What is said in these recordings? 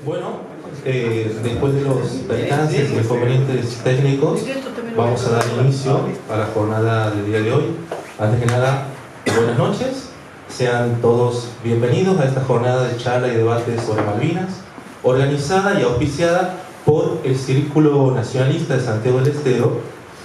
Bueno, después de los percances y inconvenientes técnicos, vamos a dar inicio a la jornada del día de hoy. Antes que nada, buenas noches. Sean todos bienvenidos a esta jornada de charla y debate sobre Malvinas, organizada y auspiciada por el Círculo Nacionalista de Santiago del Estero.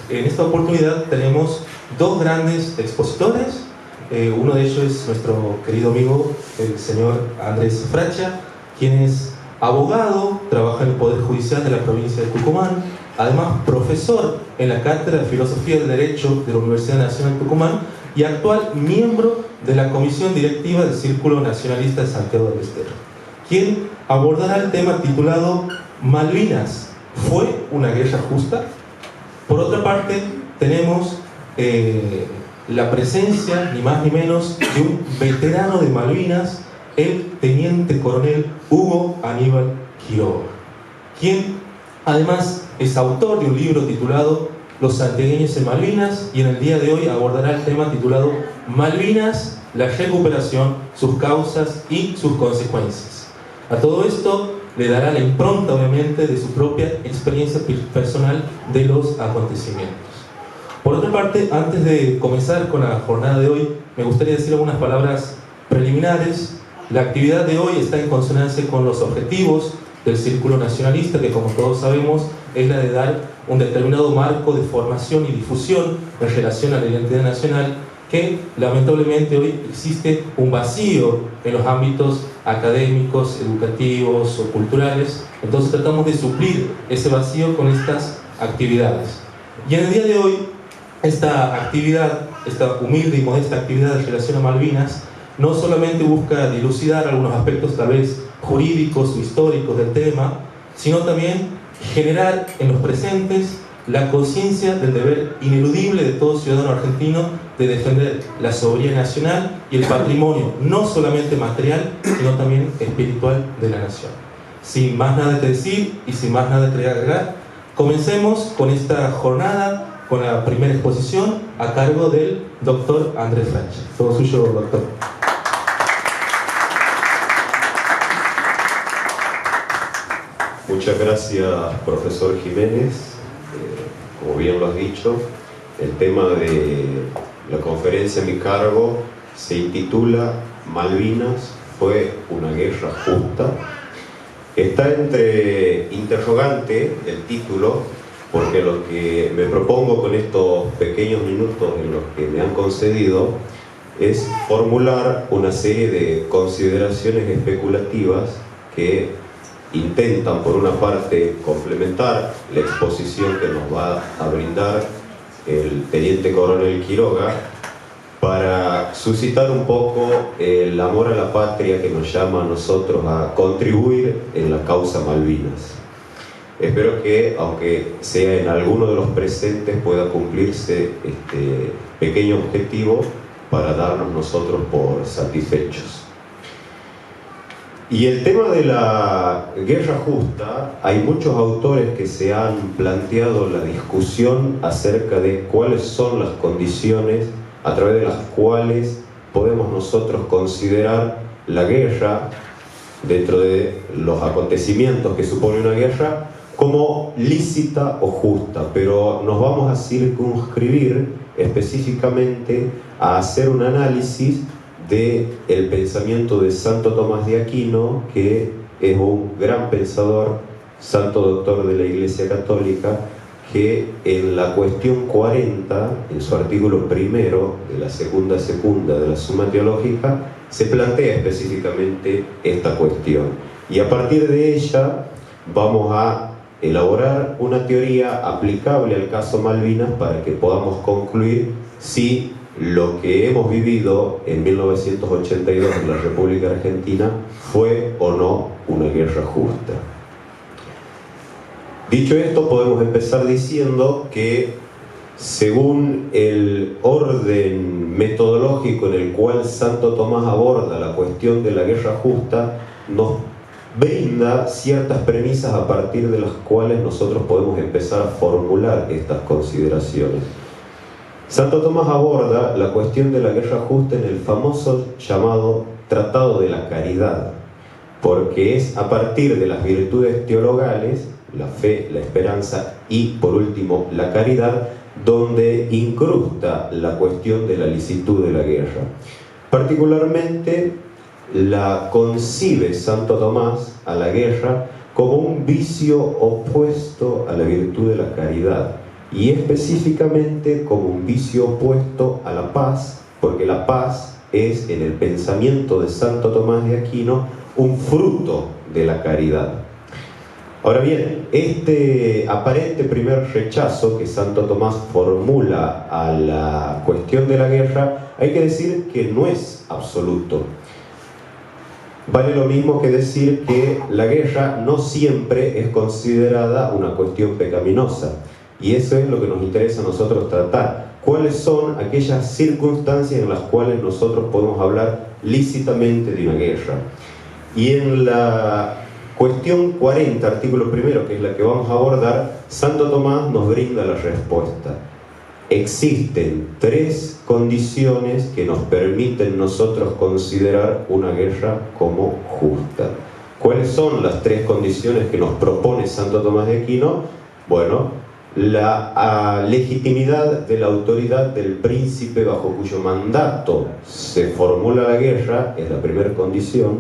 En esta oportunidad tenemos dos grandes expositores. Uno de ellos es nuestro querido amigo, el señor Andrés Fracha, quien es abogado, trabaja en el Poder Judicial de la provincia de Tucumán, además profesor en la Cátedra de Filosofía del Derecho de la Universidad Nacional de Tucumán y actual miembro de la Comisión Directiva del Círculo Nacionalista de Santiago del Estero, quien abordará el tema titulado Malvinas, ¿fue una guerra justa? Por otra parte, tenemos la presencia, ni más ni menos, de un veterano de Malvinas, el teniente coronel Hugo Aníbal Quiroga, quien además es autor de un libro titulado Los santiagueños en Malvinas, y en el día de hoy abordará el tema titulado Malvinas, la recuperación, sus causas y sus consecuencias. A todo esto le dará la impronta, obviamente, de su propia experiencia personal de los acontecimientos. Por otra parte, antes de comenzar con la jornada de hoy, me gustaría decir algunas palabras preliminares. La actividad de hoy está en consonancia con los objetivos del Círculo Nacionalista, que, como todos sabemos, es la de dar un determinado marco de formación y difusión en relación a la identidad nacional, que lamentablemente hoy existe un vacío en los ámbitos académicos, educativos o culturales. Entonces tratamos de suplir ese vacío con estas actividades. Y en el día de hoy, esta actividad, esta humilde y modesta actividad en relación a Malvinas, no solamente busca dilucidar algunos aspectos tal vez jurídicos o históricos del tema, sino también generar en los presentes la conciencia del deber ineludible de todo ciudadano argentino de defender la soberanía nacional y el patrimonio, no solamente material, sino también espiritual de la nación. Sin más nada que decir y sin más nada que agregar, comencemos con esta jornada, con la primera exposición a cargo del doctor Andrés Fracha. Todo suyo, doctor. Muchas gracias, profesor Jiménez. Como bien lo has dicho, el tema de la conferencia a mi cargo se intitula Malvinas, ¿fue una guerra justa? Está entre interrogante el título, porque lo que me propongo con estos pequeños minutos en los que me han concedido es formular una serie de consideraciones especulativas que intentan, por una parte, complementar la exposición que nos va a brindar el teniente coronel Quiroga, para suscitar un poco el amor a la patria que nos llama a nosotros a contribuir en la causa Malvinas. Espero que, aunque sea en alguno de los presentes, pueda cumplirse este pequeño objetivo para darnos nosotros por satisfechos. Y el tema de la guerra justa, hay muchos autores que se han planteado la discusión acerca de cuáles son las condiciones a través de las cuales podemos nosotros considerar la guerra, dentro de los acontecimientos que supone una guerra, como lícita o justa, pero nos vamos a circunscribir específicamente a hacer un análisis del pensamiento de Santo Tomás de Aquino, que es un gran pensador, santo doctor de la Iglesia Católica, que en la cuestión 40, en su artículo primero de la segunda de la Suma Teológica, se plantea específicamente esta cuestión. Y a partir de ella vamos a elaborar una teoría aplicable al caso Malvinas para que podamos concluir si lo que hemos vivido en 1982 en la República Argentina fue o no una guerra justa. Dicho esto, podemos empezar diciendo que, según el orden metodológico en el cual Santo Tomás aborda la cuestión de la guerra justa, nos brinda ciertas premisas a partir de las cuales nosotros podemos empezar a formular estas consideraciones. Santo Tomás aborda la cuestión de la guerra justa en el famoso llamado Tratado de la Caridad, porque es a partir de las virtudes teologales, la fe, la esperanza y, por último, la caridad, donde incrusta la cuestión de la licitud de la guerra. Particularmente la concibe Santo Tomás a la guerra como un vicio opuesto a la virtud de la caridad, y específicamente como un vicio opuesto a la paz, porque la paz es, en el pensamiento de Santo Tomás de Aquino, un fruto de la caridad. Ahora bien, este aparente primer rechazo que Santo Tomás formula a la cuestión de la guerra, hay que decir que no es absoluto. Vale lo mismo que decir que la guerra no siempre es considerada una cuestión pecaminosa, y eso es lo que nos interesa a nosotros tratar. ¿Cuáles son aquellas circunstancias en las cuales nosotros podemos hablar lícitamente de una guerra? Y en la cuestión 40, artículo primero, que es la que vamos a abordar, Santo Tomás nos brinda la respuesta. Existen 3 condiciones que nos permiten nosotros considerar una guerra como justa. ¿Cuáles son las 3 condiciones que nos propone Santo Tomás de Aquino? Bueno, la legitimidad de la autoridad del príncipe bajo cuyo mandato se formula la guerra, es la primera condición.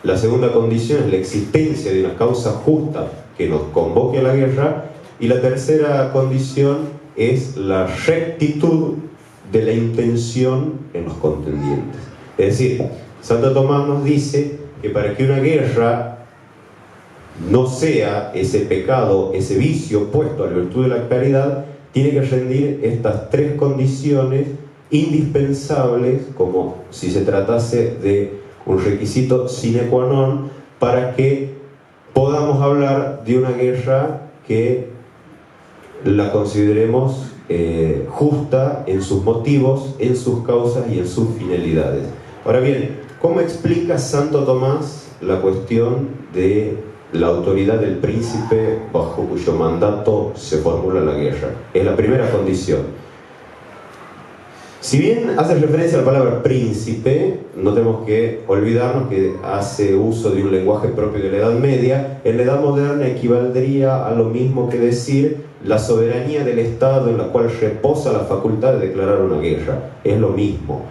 La segunda condición es la existencia de una causa justa que nos convoque a la guerra. Y la tercera condición es la rectitud de la intención en los contendientes. Es decir, Santo Tomás nos dice que para que una guerra no sea ese pecado, ese vicio opuesto a la virtud de la caridad, tiene que rendir estas 3 condiciones indispensables, como si se tratase de un requisito sine qua non, para que podamos hablar de una guerra que la consideremos justa en sus motivos, en sus causas y en sus finalidades. Ahora bien, ¿cómo explica Santo Tomás la cuestión de la autoridad del príncipe bajo cuyo mandato se formula la guerra? Es la primera condición. Si bien hace referencia a la palabra príncipe, no tenemos que olvidarnos que hace uso de un lenguaje propio de la Edad Media. En la Edad Moderna equivaldría a lo mismo que decir la soberanía del Estado en la cual reposa la facultad de declarar una guerra. Es lo mismo.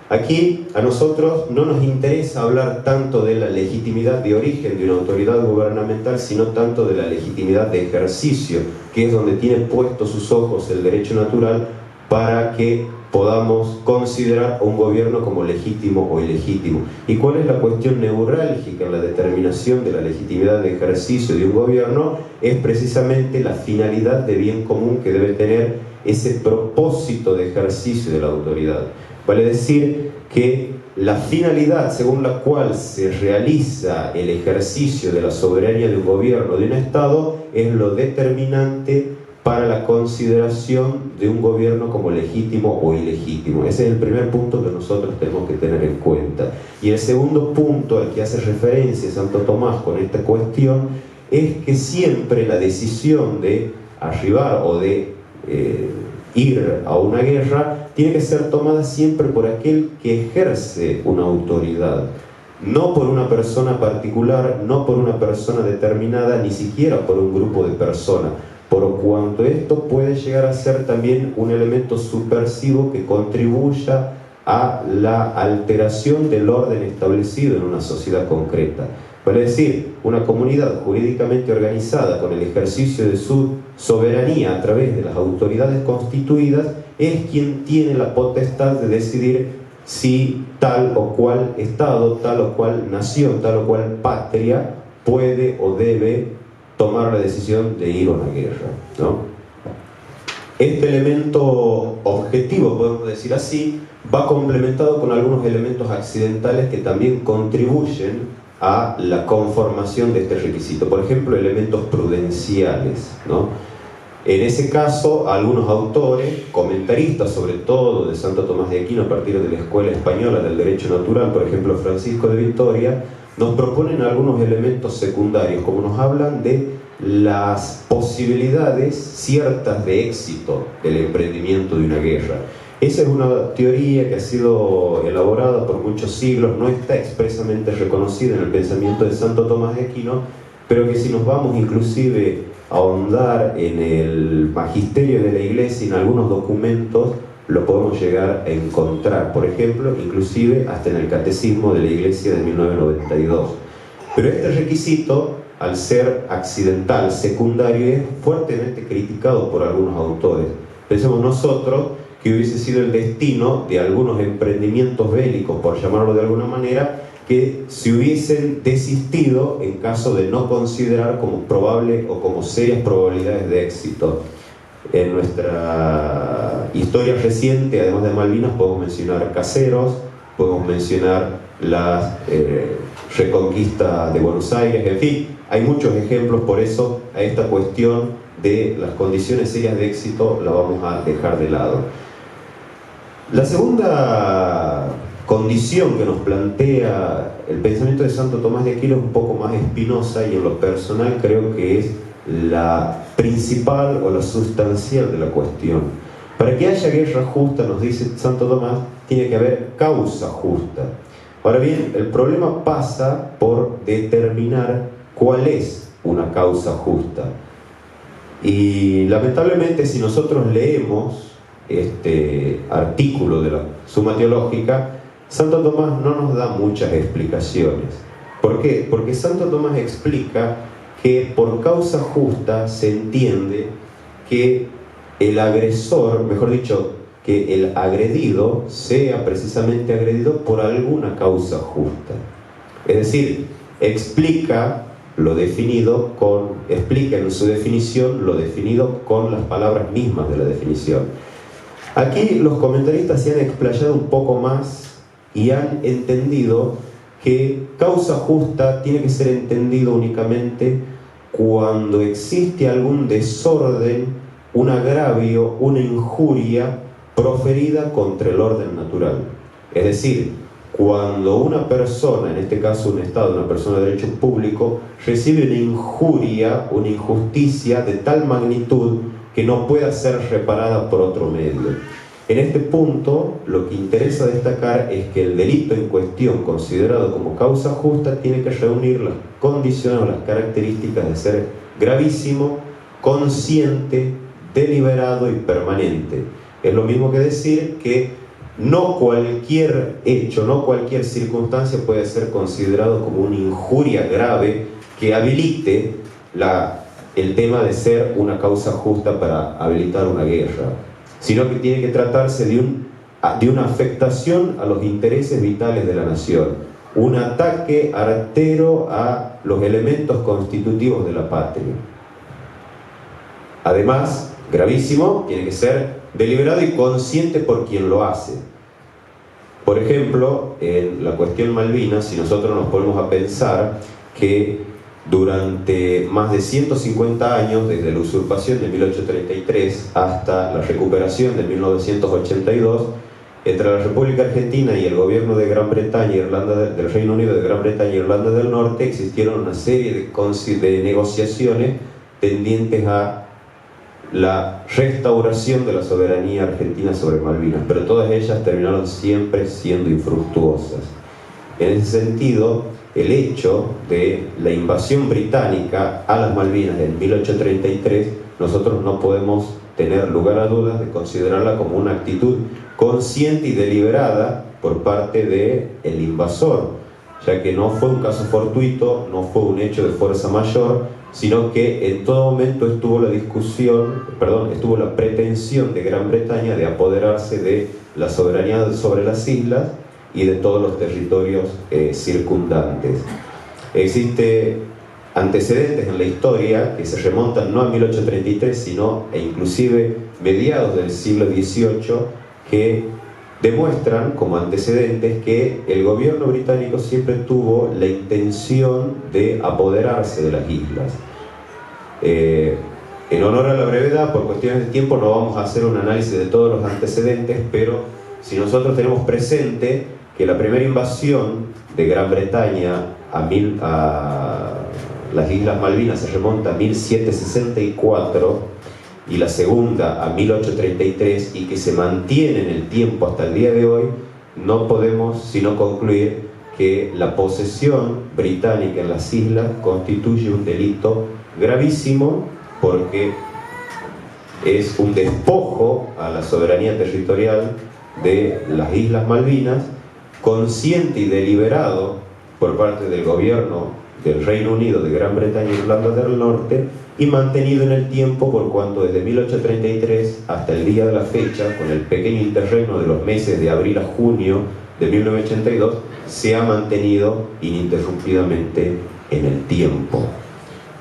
Aquí a nosotros no nos interesa hablar tanto de la legitimidad de origen de una autoridad gubernamental, sino tanto de la legitimidad de ejercicio, que es donde tiene puestos sus ojos el derecho natural para que podamos considerar a un gobierno como legítimo o ilegítimo. ¿Y cuál es la cuestión neurálgica en la determinación de la legitimidad de ejercicio de un gobierno? Es precisamente la finalidad de bien común que debe tener ese propósito de ejercicio de la autoridad. Vale decir que la finalidad según la cual se realiza el ejercicio de la soberanía de un gobierno, de un Estado, es lo determinante para la consideración de un gobierno como legítimo o ilegítimo. Ese es el primer punto que nosotros tenemos que tener en cuenta. Y el segundo punto al que hace referencia Santo Tomás con esta cuestión es que siempre la decisión de arribar o de ir a una guerra tiene que ser tomada siempre por aquel que ejerce una autoridad, no por una persona particular, no por una persona determinada, ni siquiera por un grupo de personas, por cuanto esto puede llegar a ser también un elemento subversivo que contribuya a la alteración del orden establecido en una sociedad concreta. Vale decir, una comunidad jurídicamente organizada con el ejercicio de su soberanía a través de las autoridades constituidas es quien tiene la potestad de decidir si tal o cual Estado, tal o cual nación, tal o cual patria puede o debe tomar la decisión de ir a una guerra, ¿no? Este elemento objetivo, podemos decir así, va complementado con algunos elementos accidentales que también contribuyen a la conformación de este requisito. Por ejemplo, elementos prudenciales, ¿no? En ese caso, algunos autores, comentaristas sobre todo de Santo Tomás de Aquino a partir de la Escuela Española del Derecho Natural, por ejemplo Francisco de Vitoria, nos proponen algunos elementos secundarios, como nos hablan de las posibilidades ciertas de éxito del emprendimiento de una guerra. Esa es una teoría que ha sido elaborada por muchos siglos, no está expresamente reconocida en el pensamiento de Santo Tomás de Aquino, pero que si nos vamos inclusive a ahondar en el magisterio de la Iglesia, en algunos documentos, lo podemos llegar a encontrar. Por ejemplo, inclusive hasta en el Catecismo de la Iglesia de 1992. Pero este requisito, al ser accidental, secundario, es fuertemente criticado por algunos autores. Pensemos nosotros que hubiese sido el destino de algunos emprendimientos bélicos, por llamarlo de alguna manera, que se hubiesen desistido en caso de no considerar como probable o como serias probabilidades de éxito. En nuestra historia reciente, además de Malvinas, podemos mencionar Caseros, podemos mencionar la reconquista de Buenos Aires, en fin, hay muchos ejemplos. Por eso a esta cuestión de las condiciones serias de éxito la vamos a dejar de lado. La segunda condición que nos plantea el pensamiento de Santo Tomás de Aquino es un poco más espinosa y en lo personal creo que es la principal o la sustancial de la cuestión. Para que haya guerra justa, nos dice Santo Tomás, tiene que haber causa justa. Ahora bien, el problema pasa por determinar cuál es una causa justa. Y lamentablemente, si nosotros leemos este artículo de la Suma Teológica, Santo Tomás no nos da muchas explicaciones. ¿Por qué? Porque Santo Tomás explica que por causa justa se entiende que el agresor, mejor dicho, que el agredido sea precisamente agredido por alguna causa justa. Es decir, explica en su definición lo definido con las palabras mismas de la definición. Aquí los comentaristas se han explayado un poco más y han entendido que causa justa tiene que ser entendido únicamente cuando existe algún desorden, un agravio, una injuria proferida contra el orden natural. Es decir, cuando una persona, en este caso un Estado, una persona de derecho público, recibe una injuria, una injusticia de tal magnitud que no pueda ser reparada por otro medio. En este punto, lo que interesa destacar es que el delito en cuestión, considerado como causa justa, tiene que reunir las condiciones o las características de ser gravísimo, consciente, deliberado y permanente. Es lo mismo que decir que no cualquier hecho, no cualquier circunstancia puede ser considerado como una injuria grave que habilite el tema de ser una causa justa para habilitar una guerra, sino que tiene que tratarse de una afectación a los intereses vitales de la nación, un ataque artero a los elementos constitutivos de la patria. Además, gravísimo, tiene que ser deliberado y consciente por quien lo hace. Por ejemplo, en la cuestión Malvinas, si nosotros nos ponemos a pensar que durante más de 150 años, desde la usurpación de 1833 hasta la recuperación de 1982, entre la República Argentina y el gobierno de Gran Bretaña y del Reino Unido de Gran Bretaña e Irlanda del Norte, existieron una serie de negociaciones tendientes a la restauración de la soberanía argentina sobre Malvinas, pero todas ellas terminaron siempre siendo infructuosas. En ese sentido, el hecho de la invasión británica a las Malvinas en 1833, nosotros no podemos tener lugar a dudas de considerarla como una actitud consciente y deliberada por parte del invasor, ya que no fue un caso fortuito, no fue un hecho de fuerza mayor, sino que en todo momento estuvo la pretensión de Gran Bretaña de apoderarse de la soberanía sobre las islas y de todos los territorios circundantes. Existen antecedentes en la historia que se remontan no a 1833, sino inclusive mediados del siglo XVIII, que demuestran como antecedentes que el gobierno británico siempre tuvo la intención de apoderarse de las islas. En honor a la brevedad, por cuestiones de tiempo, no vamos a hacer un análisis de todos los antecedentes, pero si nosotros tenemos presente que la primera invasión de Gran Bretaña a las Islas Malvinas se remonta a 1764, y la segunda a 1833 y que se mantiene en el tiempo hasta el día de hoy, no podemos sino concluir que la posesión británica en las islas constituye un delito gravísimo porque es un despojo a la soberanía territorial de las Islas Malvinas, consciente y deliberado por parte del gobierno del Reino Unido, de Gran Bretaña e Irlanda del Norte, y mantenido en el tiempo por cuanto desde 1833 hasta el día de la fecha, con el pequeño interregno de los meses de abril a junio de 1982, se ha mantenido ininterrumpidamente en el tiempo.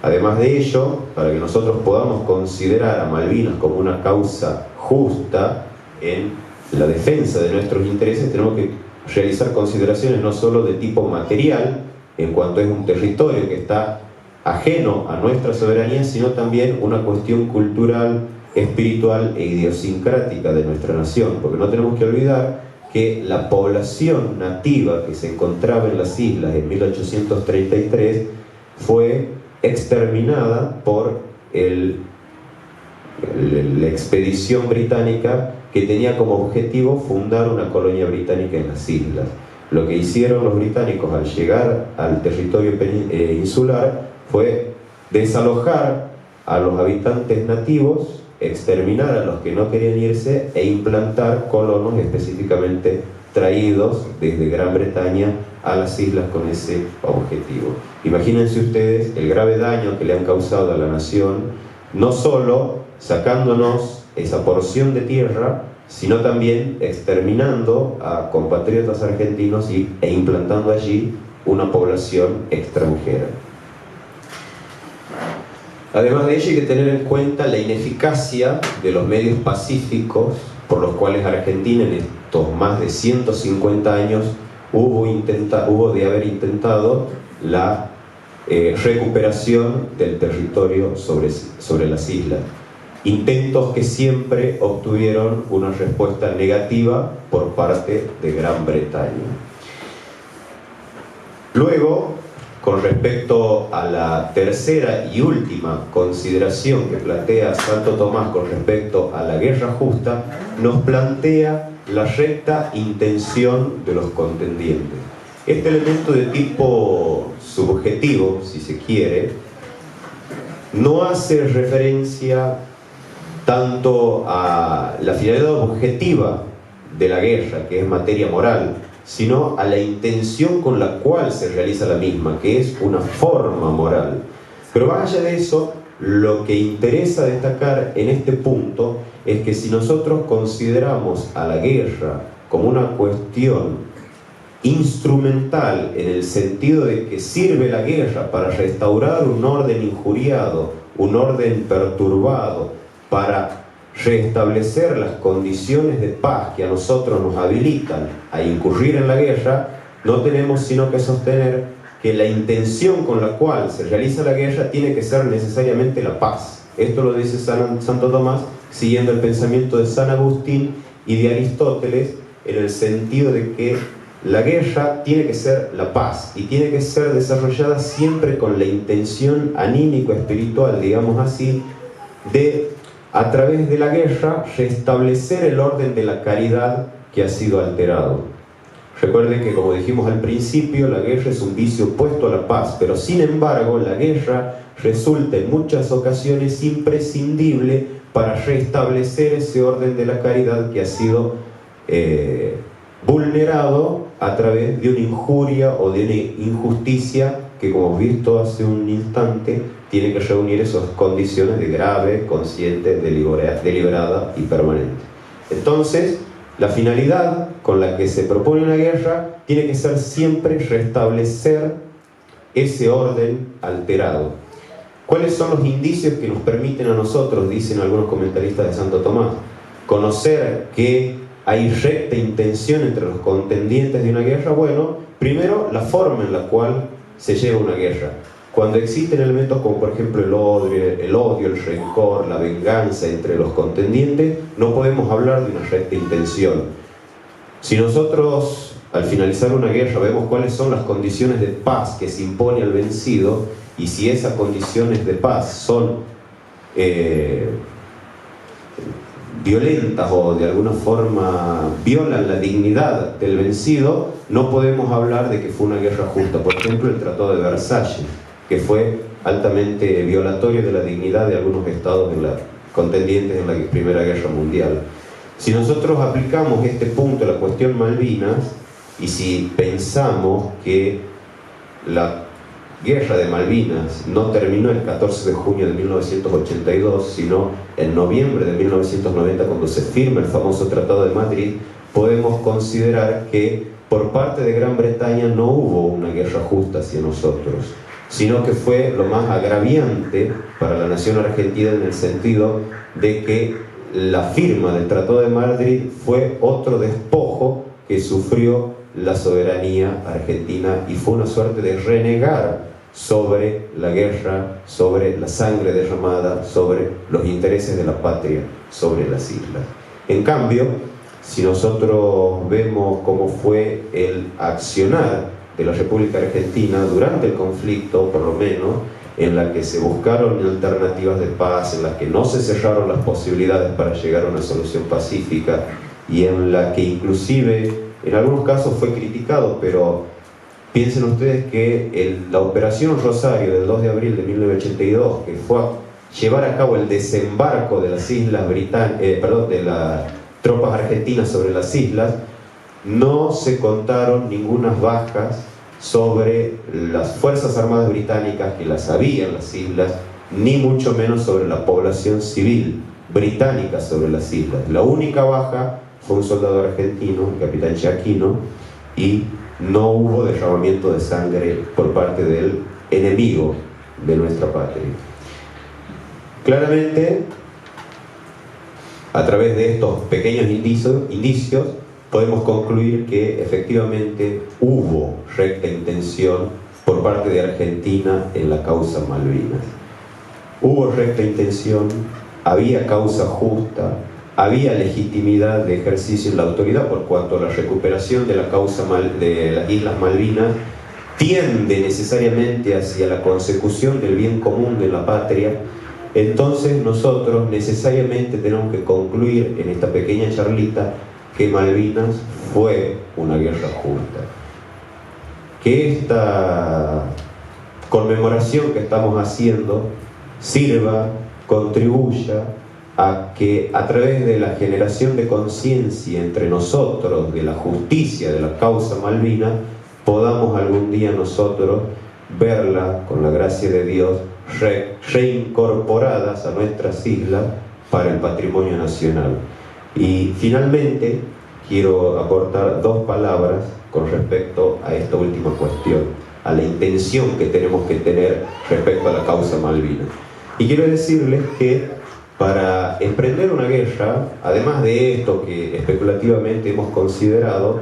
Además de ello, para que nosotros podamos considerar a Malvinas como una causa justa en la defensa de nuestros intereses, tenemos que realizar consideraciones no solo de tipo material, en cuanto es un territorio que está ajeno a nuestra soberanía, sino también una cuestión cultural, espiritual e idiosincrática de nuestra nación, porque no tenemos que olvidar que la población nativa que se encontraba en las islas en 1833 fue exterminada por la expedición británica que tenía como objetivo fundar una colonia británica en las islas. Lo que hicieron los británicos al llegar al territorio insular fue desalojar a los habitantes nativos, exterminar a los que no querían irse e implantar colonos específicamente traídos desde Gran Bretaña a las islas con ese objetivo. Imagínense ustedes el grave daño que le han causado a la nación, no solo sacándonos esa porción de tierra, sino también exterminando a compatriotas argentinos e implantando allí una población extranjera. Además de ello, hay que tener en cuenta la ineficacia de los medios pacíficos por los cuales Argentina en estos más de 150 años hubo de haber intentado la recuperación del territorio sobre las islas. Intentos que siempre obtuvieron una respuesta negativa por parte de Gran Bretaña. Luego, con respecto a la tercera y última consideración que plantea Santo Tomás con respecto a la guerra justa, nos plantea la recta intención de los contendientes. Este elemento de tipo subjetivo, si se quiere, no hace referencia tanto a la finalidad objetiva de la guerra, que es materia moral, sino a la intención con la cual se realiza la misma, que es una forma moral. Pero más allá de eso, lo que interesa destacar en este punto es que si nosotros consideramos a la guerra como una cuestión instrumental, en el sentido de que sirve la guerra para restaurar un orden injuriado, un orden perturbado, para restablecer las condiciones de paz que a nosotros nos habilitan a incurrir en la guerra, no tenemos sino que sostener que la intención con la cual se realiza la guerra tiene que ser necesariamente la paz. Esto lo dice Santo Tomás siguiendo el pensamiento de San Agustín y de Aristóteles, en el sentido de que la guerra tiene que ser la paz y tiene que ser desarrollada siempre con la intención anímico-espiritual, digamos así, de, a través de la guerra, restablecer el orden de la caridad que ha sido alterado. Recuerden que, como dijimos al principio, la guerra es un vicio opuesto a la paz, pero sin embargo la guerra resulta en muchas ocasiones imprescindible para restablecer ese orden de la caridad que ha sido vulnerado a través de una injuria o de una injusticia que, como hemos visto hace un instante, tiene que reunir esas condiciones de grave, consciente, deliberada y permanente. Entonces, la finalidad con la que se propone una guerra tiene que ser siempre restablecer ese orden alterado. ¿Cuáles son los indicios que nos permiten a nosotros, dicen algunos comentaristas de Santo Tomás, conocer que hay recta intención entre los contendientes de una guerra? Bueno, primero, la forma en la cual se lleva una guerra. Cuando existen elementos como por ejemplo el odio, el rencor, la venganza entre los contendientes, no podemos hablar de una recta intención. Si nosotros al finalizar una guerra vemos cuáles son las condiciones de paz que se impone al vencido, y si esas condiciones de paz son violentas o de alguna forma violan la dignidad del vencido, no podemos hablar de que fue una guerra justa. Por ejemplo, el Tratado de Versalles, que fue altamente violatorio de la dignidad de algunos estados contendientes en la Primera Guerra Mundial. Si nosotros aplicamos este punto a la cuestión Malvinas, y si pensamos que la Guerra de Malvinas no terminó el 14 de junio de 1982, sino en noviembre de 1990, cuando se firma el famoso Tratado de Madrid, podemos considerar que por parte de Gran Bretaña no hubo una guerra justa hacia nosotros, sino que fue lo más agraviante para la nación argentina, en el sentido de que la firma del Tratado de Madrid fue otro despojo que sufrió la soberanía argentina, y fue una suerte de renegar sobre la guerra, sobre la sangre derramada, sobre los intereses de la patria, sobre las islas. En cambio, si nosotros vemos cómo fue el accionar de la República Argentina durante el conflicto, por lo menos, en la que se buscaron alternativas de paz, en la que no se cerraron las posibilidades para llegar a una solución pacífica, y en la que inclusive en algunos casos fue criticado, pero piensen ustedes que la Operación Rosario del 2 de abril de 1982, que fue a llevar a cabo el desembarco de las islas de las tropas argentinas sobre las islas, no se contaron ningunas bajas sobre las Fuerzas Armadas británicas, que las había en las islas, ni mucho menos sobre la población civil británica sobre las islas. La única baja fue un soldado argentino, el capitán Chaquino, y no hubo derramamiento de sangre por parte del enemigo de nuestra patria. Claramente, a través de estos pequeños indicios, podemos concluir que efectivamente hubo recta intención por parte de Argentina en la causa Malvinas. Hubo recta intención, había causa justa, había legitimidad de ejercicio en la autoridad, por cuanto la recuperación de la causa de las Islas Malvinas tiende necesariamente hacia la consecución del bien común de la patria. Entonces nosotros necesariamente tenemos que concluir en esta pequeña charlita que Malvinas fue una guerra justa. Que esta conmemoración que estamos haciendo sirva, contribuya a que a través de la generación de conciencia entre nosotros de la justicia de la causa Malvinas, podamos algún día nosotros verla, con la gracia de Dios, reincorporadas a nuestras islas para el patrimonio nacional. Y finalmente quiero aportar dos palabras con respecto a esta última cuestión, a la intención que tenemos que tener respecto a la causa Malvinas. Y quiero decirles que para emprender una guerra, además de esto que especulativamente hemos considerado,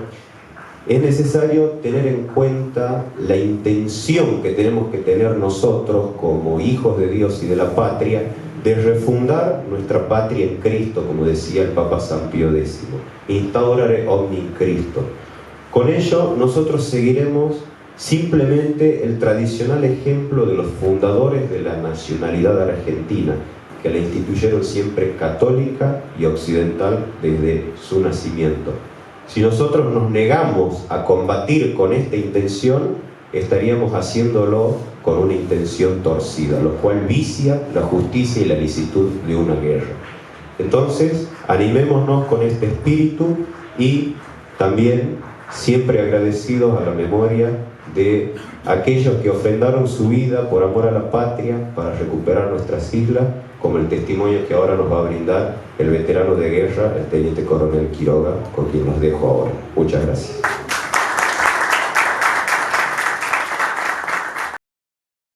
es necesario tener en cuenta la intención que tenemos que tener nosotros como hijos de Dios y de la patria, de refundar nuestra patria en Cristo, como decía el Papa San Pío X, instaurare omni Cristo. Con ello nosotros seguiremos simplemente el tradicional ejemplo de los fundadores de la nacionalidad argentina, que la instituyeron siempre católica y occidental desde su nacimiento. Si nosotros nos negamos a combatir con esta intención, estaríamos haciéndolo con una intención torcida, lo cual vicia la justicia y la licitud de una guerra. Entonces, animémonos con este espíritu y también siempre agradecidos a la memoria de aquellos que ofrendaron su vida por amor a la patria para recuperar nuestras islas, como el testimonio que ahora nos va a brindar el veterano de guerra, el teniente coronel Quiroga, con quien los dejo ahora. Muchas gracias.